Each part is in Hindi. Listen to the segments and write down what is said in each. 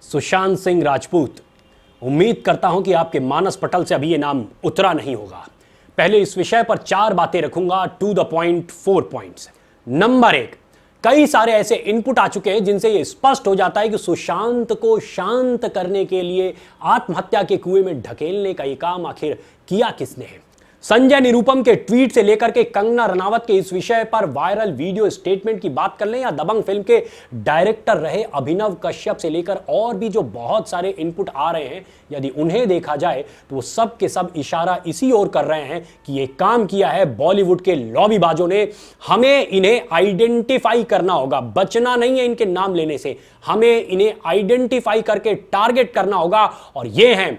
सुशांत सिंह राजपूत। उम्मीद करता हूं कि आपके मानस पटल से अभी ये नाम उतरा नहीं होगा। पहले इस विषय पर 4 बातें रखूंगा, to the point, 4 points. Number 1, कई सारे ऐसे इनपुट आ चुके हैं जिनसे यह स्पष्ट हो जाता है कि सुशांत को शांत करने के लिए आत्महत्या के कुएं में ढकेलने का यह काम आखिर किया किसने है। संजय निरुपम के ट्वीट से लेकर के कंगना रनावत के इस विषय पर वायरल वीडियो स्टेटमेंट की बात कर लें, या दबंग फिल्म के डायरेक्टर रहे अभिनव कश्यप से लेकर और भी जो बहुत सारे इनपुट आ रहे हैं, यदि उन्हें देखा जाए तो वो सब के सब इशारा इसी ओर कर रहे हैं कि ये काम किया है बॉलीवुड के लॉबीबाजों ने। हमें इन्हें आइडेंटिफाई करना होगा, बचना नहीं है इनके नाम लेने से। हमें इन्हें आइडेंटिफाई करके टारगेट करना होगा, और ये हैं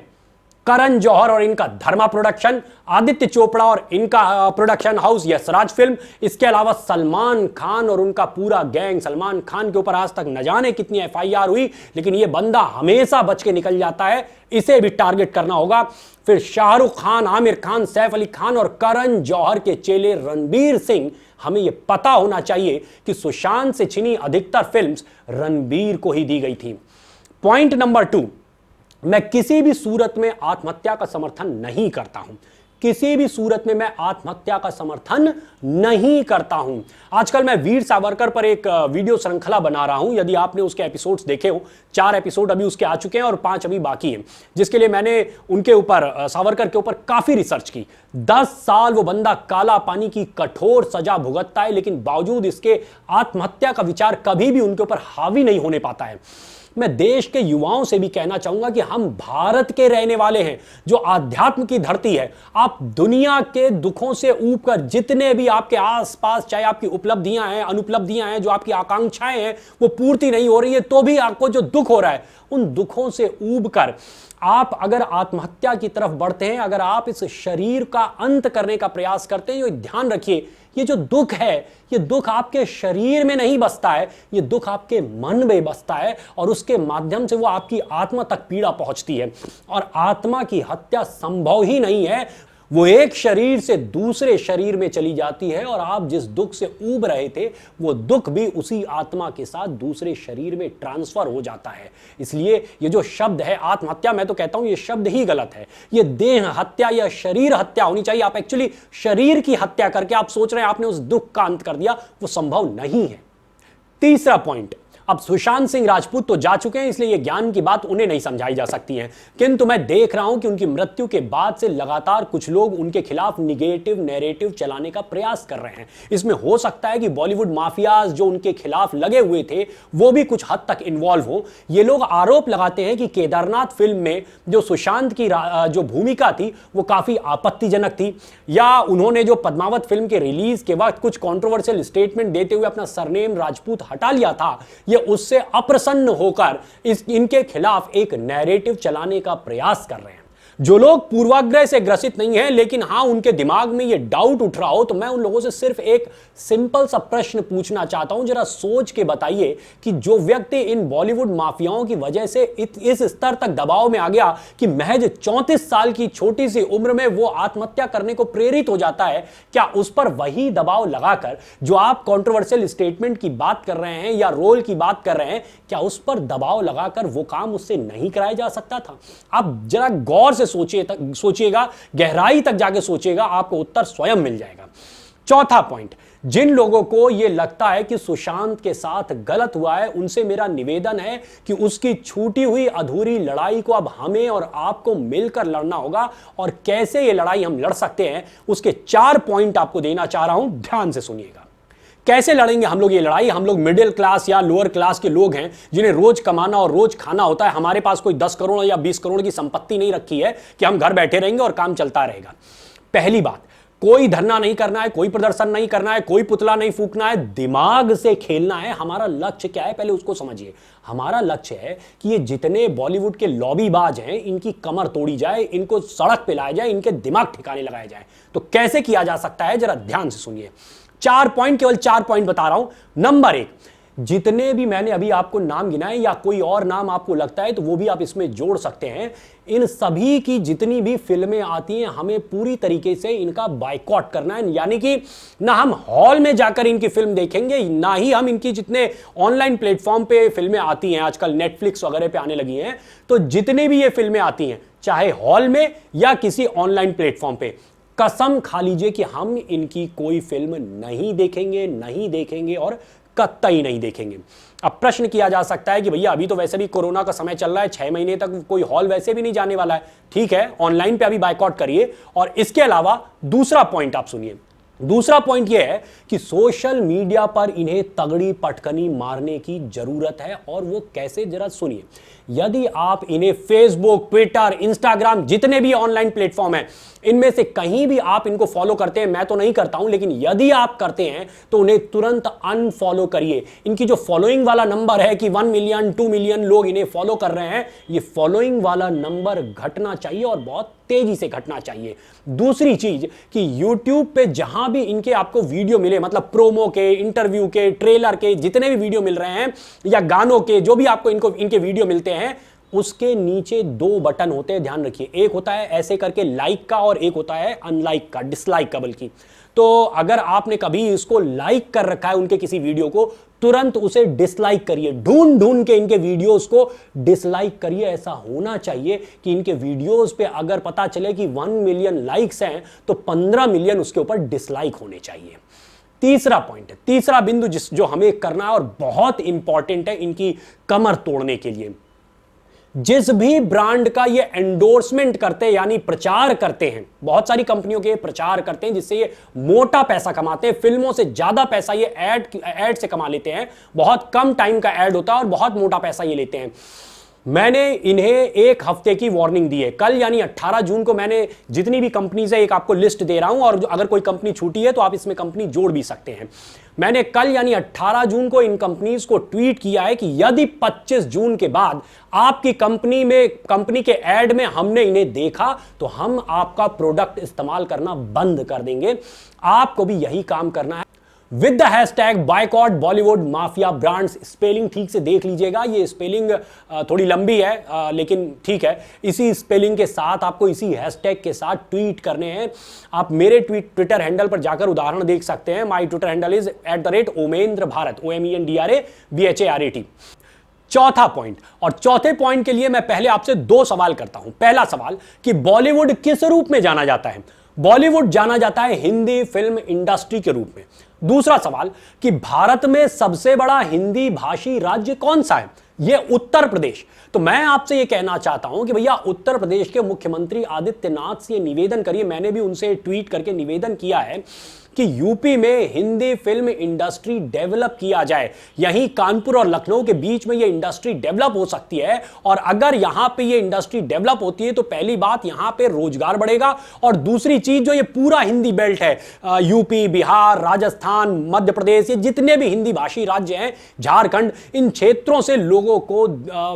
करण जौहर और इनका धर्मा प्रोडक्शन, आदित्य चोपड़ा और इनका प्रोडक्शन हाउस यशराज फिल्म, इसके अलावा सलमान खान और उनका पूरा गैंग। सलमान खान के ऊपर आज तक न जाने कितनी एफआईआर हुई, लेकिन यह बंदा हमेशा बच के निकल जाता है, इसे भी टारगेट करना होगा। फिर शाहरुख खान, आमिर खान, सैफ अली खान और करण जौहर के चेले रणबीर सिंह। हमें यह पता होना चाहिए कि सुशांत से छिनी अधिकतर फिल्म्स रणबीर को ही दी गई थी। पॉइंट नंबर 2, मैं किसी भी सूरत में आत्महत्या का समर्थन नहीं करता हूं। किसी भी सूरत में मैं आत्महत्या का समर्थन नहीं करता हूं। आजकल मैं वीर सावरकर पर एक वीडियो श्रृंखला बना रहा हूं। यदि आपने उसके एपिसोड्स देखे हो, 4 एपिसोड अभी उसके आ चुके हैं और 5 अभी बाकी हैं, जिसके लिए मैंने उनके ऊपर, सावरकर के ऊपर काफी रिसर्च की। 10 साल वो बंदा काला पानी की कठोर सजा भुगतता है, लेकिन बावजूद इसके आत्महत्या का विचार कभी भी उनके ऊपर हावी नहीं होने पाता है। मैं देश के युवाओं से भी कहना चाहूंगा कि हम भारत के रहने वाले हैं, जो आध्यात्म की धरती है। आप दुनिया के दुखों से ऊबकर, जितने भी आपके आसपास, चाहे आपकी उपलब्धियां हैं, अनुपलब्धियां हैं, जो आपकी आकांक्षाएं हैं वो पूर्ति नहीं हो रही है, तो भी आपको जो दुख हो रहा है, उन दुखों से ऊबकर आप अगर आत्महत्या की तरफ बढ़ते हैं, अगर आप इस शरीर का अंत करने का प्रयास करते हैं, ये ध्यान रखिए, ये जो दुख है, ये दुख आपके शरीर में नहीं बसता है, ये दुख आपके मन में बसता है, और उसके माध्यम से वो आपकी आत्मा तक पीड़ा पहुंचती है। और आत्मा की हत्या संभव ही नहीं है, वो एक शरीर से दूसरे शरीर में चली जाती है, और आप जिस दुख से ऊब रहे थे, वो दुख भी उसी आत्मा के साथ दूसरे शरीर में ट्रांसफर हो जाता है। इसलिए ये जो शब्द है आत्महत्या, मैं तो कहता हूं ये शब्द ही गलत है। ये देह हत्या या शरीर हत्या होनी चाहिए। आप एक्चुअली शरीर की हत्या करके आप सोच रहे हैं आपने उस दुख का अंत कर दिया, वो संभव नहीं है। तीसरा पॉइंट, अब सुशांत सिंह राजपूत तो जा चुके हैं, इसलिए ये ज्ञान की बात उन्हें नहीं समझाई जा सकती है, किंतु मैं देख रहा हूं कि उनकी मृत्यु के बाद से लगातार कुछ लोग उनके खिलाफ निगेटिव नैरेटिव चलाने का प्रयास कर रहे हैं। इसमें हो सकता है कि बॉलीवुड माफियाज जो उनके खिलाफ लगे हुए थे, वो भी कुछ हद तक इन्वॉल्व हो। ये लोग आरोप लगाते हैं कि केदारनाथ फिल्म में जो सुशांत की जो भूमिका थी वो काफी आपत्तिजनक थी, या उन्होंने जो पद्मावत फिल्म के रिलीज के वक्त कुछ कॉन्ट्रोवर्शियल स्टेटमेंट देते हुए अपना सरनेम राजपूत हटा लिया था, ये उससे अप्रसन्न होकर इनके खिलाफ एक नैरेटिव चलाने का प्रयास कर रहे हैं। जो लोग पूर्वाग्रह से ग्रसित नहीं हैं, लेकिन हां उनके दिमाग में ये डाउट उठ रहा हो, तो मैं उन लोगों से सिर्फ एक सिंपल सा प्रश्न पूछना चाहता हूं। जरा सोच के बताइए कि जो व्यक्ति इन बॉलीवुड माफियाओं की वजह से इस स्तर तक दबाव में आ गया कि महज 34 साल की छोटी सी उम्र में वो आत्महत्या करने को प्रेरित हो जाता है, क्या उस पर वही दबाव लगाकर जो आप कंट्रोवर्शियल स्टेटमेंट की बात कर रहे हैं या रोल की बात कर रहे हैं, क्या उस पर दबाव लगाकर वो काम उससे नहीं कराया जा सकता था? आप जरा गौर से सोचिएगा, गहराई तक जाके सोचिएगा, आपको उत्तर स्वयं मिल जाएगा। चौथा पॉइंट, जिन लोगों को यह लगता है कि सुशांत के साथ गलत हुआ है, उनसे मेरा निवेदन है कि उसकी छूटी हुई अधूरी लड़ाई को अब हमें और आपको मिलकर लड़ना होगा। और कैसे यह लड़ाई हम लड़ सकते हैं, उसके 4 पॉइंट आपको देना चाह रहा हूं, ध्यान से सुनिएगा। कैसे लड़ेंगे हम लोग ये लड़ाई? हम लोग मिडिल क्लास या लोअर क्लास के लोग हैं, जिन्हें रोज कमाना और रोज खाना होता है। हमारे पास कोई 10 करोड़ या 20 करोड़ की संपत्ति नहीं रखी है कि हम घर बैठे रहेंगे और काम चलता रहेगा। पहली बात, कोई धरना नहीं करना है, कोई प्रदर्शन नहीं करना है, कोई पुतला नहीं फूकना है, दिमाग से खेलना है। हमारा लक्ष्य क्या है, पहले उसको समझिए। हमारा लक्ष्य है कि ये जितने बॉलीवुड के लॉबीबाज हैं, इनकी कमर तोड़ी जाए, इनको सड़क पे लाया जाए, इनके दिमाग ठिकाने लगाए जाए। तो कैसे किया जा सकता है, जरा ध्यान से सुनिए। 4 पॉइंट, केवल 4 पॉइंट बता रहा हूं। नंबर 1, जितने भी मैंने अभी आपको नाम गिनाए या कोई और नाम आपको लगता है तो वो भी आप इसमें जोड़ सकते हैं। इन सभी की जितनी भी फिल्में आती हैं हमें पूरी तरीके से इनका बायकॉट करना है, यानी कि ना हम हॉल में जाकर इनकी फिल्म देखेंगे, ना ही हम इनकी जितने ऑनलाइन प्लेटफॉर्म पे फिल्में आती हैं, आजकल नेटफ्लिक्स वगैरह पे आने लगी हैं, तो जितने भी ये फिल्में आती हैं चाहे हॉल में या किसी ऑनलाइन प्लेटफॉर्म पे, कसम खा लीजिए कि हम इनकी कोई फिल्म नहीं देखेंगे और कतई नहीं देखेंगे। अब प्रश्न किया जा सकता है कि भैया अभी तो वैसे भी कोरोना का समय चल रहा है, 6 महीने तक कोई हॉल वैसे भी नहीं जाने वाला है। ठीक है, ऑनलाइन पे अभी बायकॉट करिए। और इसके अलावा दूसरा पॉइंट आप सुनिए। दूसरा पॉइंट यह है कि सोशल मीडिया पर इन्हें तगड़ी पटकनी मारने की जरूरत है। और वो कैसे, जरा सुनिए। यदि आप इन्हें फेसबुक, ट्विटर, इंस्टाग्राम, जितने भी ऑनलाइन प्लेटफॉर्म हैं, इनमें से कहीं भी आप इनको फॉलो करते हैं, मैं तो नहीं करता हूं, लेकिन यदि आप करते हैं तो उन्हें तुरंत अनफॉलो करिए। इनकी जो फॉलोइंग वाला नंबर है कि 1 मिलियन 2 मिलियन लोग इन्हें फॉलो कर रहे हैं, ये फॉलोइंग वाला नंबर घटना चाहिए और बहुत तेजी से घटना चाहिए। दूसरी चीज कि YouTube पे जहां भी इनके आपको वीडियो मिले, मतलब प्रोमो के, इंटरव्यू के, ट्रेलर के, जितने भी वीडियो मिल रहे हैं या गानों के, जो भी आपको इनके वीडियो मिलते हैं, उसके नीचे 2 बटन होते हैं, ध्यान रखिए। एक होता है ऐसे करके लाइक का और एक होता है अनलाइक का, डिसलाइक का बल्कि। तो अगर आपने कभी इसको लाइक कर रखा है उनके किसी वीडियो को, तुरंत उसे डिसलाइक करिए। ढूंढ ढूंढ के इनके वीडियोस को डिसलाइक करिए। ऐसा होना चाहिए कि इनके वीडियोस पे अगर पता चले कि 1 मिलियन लाइक्स हैं तो 15 मिलियन उसके ऊपर डिसलाइक होने चाहिए। तीसरा पॉइंट है, तीसरा बिंदु जो हमें करना है और बहुत इंपॉर्टेंट है इनकी कमर तोड़ने के लिए। जिस भी ब्रांड का ये एंडोर्समेंट करते हैं, यानी प्रचार करते हैं, बहुत सारी कंपनियों के प्रचार करते हैं जिससे ये मोटा पैसा कमाते हैं, फिल्मों से ज्यादा पैसा ये ऐड से कमा लेते हैं। बहुत कम टाइम का ऐड होता है और बहुत मोटा पैसा ये लेते हैं। मैंने इन्हें 1 हफ्ते की वार्निंग दी है। कल यानी 18 जून को मैंने जितनी भी कंपनीज है एक आपको लिस्ट दे रहा हूं, और अगर कोई कंपनी छूटी है तो आप इसमें कंपनी जोड़ भी सकते हैं। मैंने कल यानी 18 जून को इन कंपनीज को ट्वीट किया है कि यदि 25 जून के बाद आपकी कंपनी के ऐड में हमने इन्हें देखा तो हम आपका प्रोडक्ट इस्तेमाल करना बंद कर देंगे। आपको भी यही काम करना है with the hashtag boycott Bollywood mafia brands. Spelling ठीक से देख लीजिएगा, ये स्पेलिंग थोड़ी लंबी है लेकिन ठीक है। इसी स्पेलिंग के साथ आपको इसी हैशटैग के साथ ट्वीट करने हैं। आप मेरे ट्विटर हैंडल पर जाकर उदाहरण देख सकते हैं। My Twitter handle is @Omendra Bharat, OMENDRABHARAT। चौथा पॉइंट, और चौथे पॉइंट के लिए मैं पहले आपसे 2 सवाल करता हूं। पहला सवाल कि बॉलीवुड किस रूप में जाना जाता है? बॉलीवुड जाना जाता है हिंदी फिल्म इंडस्ट्री के रूप में। दूसरा सवाल कि भारत में सबसे बड़ा हिंदी भाषी राज्य कौन सा है? यह उत्तर प्रदेश। तो मैं आपसे यह कहना चाहता हूं कि भैया उत्तर प्रदेश के मुख्यमंत्री आदित्यनाथ से निवेदन करिए, मैंने भी उनसे ट्वीट करके निवेदन किया है कि यूपी में हिंदी फिल्म इंडस्ट्री डेवलप किया जाए। यहीं कानपुर और लखनऊ के बीच में यह इंडस्ट्री डेवलप हो सकती है, और अगर यहां पे यह इंडस्ट्री डेवलप होती है तो पहली बात यहां पे रोजगार बढ़ेगा, और दूसरी चीज जो ये पूरा हिंदी बेल्ट है, यूपी, बिहार, राजस्थान, मध्य प्रदेश, ये जितने भी हिंदी भाषी राज्य हैं, झारखंड, इन क्षेत्रों से लोगों को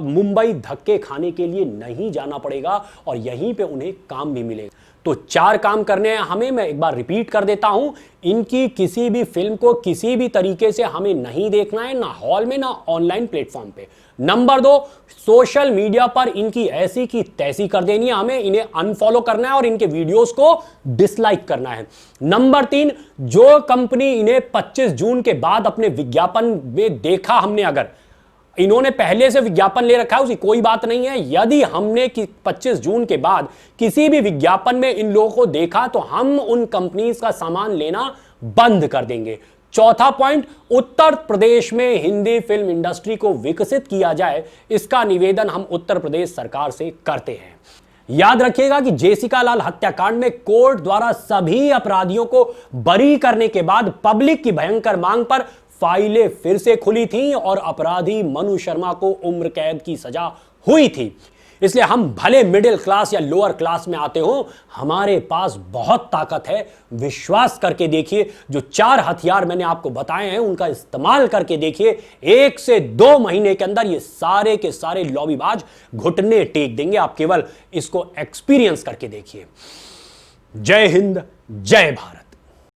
मुंबई धक्के खाने के लिए नहीं जाना पड़ेगा और यहीं पे उन्हें काम भी मिलेगा। तो 4 काम करने हैं हमें। मैं एक बार रिपीट कर देता हूं, इनकी किसी भी फिल्म को किसी भी तरीके से हमें नहीं देखना है, ना हॉल में ना ऑनलाइन प्लेटफॉर्म पे। नंबर 2, सोशल मीडिया पर इनकी ऐसी की तैसी कर देनी है, हमें इन्हें अनफॉलो करना है और इनके वीडियोस को डिसलाइक करना है। नंबर 3, जो कंपनी इन्हें 25 जून के बाद अपने विज्ञापन में देखा, हमने अगर इन्होंने पहले से विज्ञापन ले रखा है उसकी कोई बात नहीं है, यदि हमने 25 जून के बाद किसी भी विज्ञापन में इन लोगों को देखा तो हम उन कंपनीज का सामान लेना बंद कर देंगे। चौथा पॉइंट, उत्तर प्रदेश में हिंदी फिल्म इंडस्ट्री को विकसित किया जाए, इसका निवेदन हम उत्तर प्रदेश सरकार से करते हैं। याद रखिएगा कि जेसिका लाल हत्याकांड में कोर्ट द्वारा सभी अपराधियों को बरी करने के बाद पब्लिक की भयंकर मांग पर फाइलें फिर से खुली थीं और अपराधी मनु शर्मा को उम्र कैद की सजा हुई थी। इसलिए हम भले मिडिल क्लास या लोअर क्लास में आते हो, हमारे पास बहुत ताकत है। विश्वास करके देखिए, जो 4 हथियार मैंने आपको बताए हैं उनका इस्तेमाल करके देखिए, 1 से 2 महीने के अंदर ये सारे के सारे लॉबीबाज घुटने टेक देंगे। आप केवल इसको एक्सपीरियंस करके देखिए। जय हिंद, जय भारत।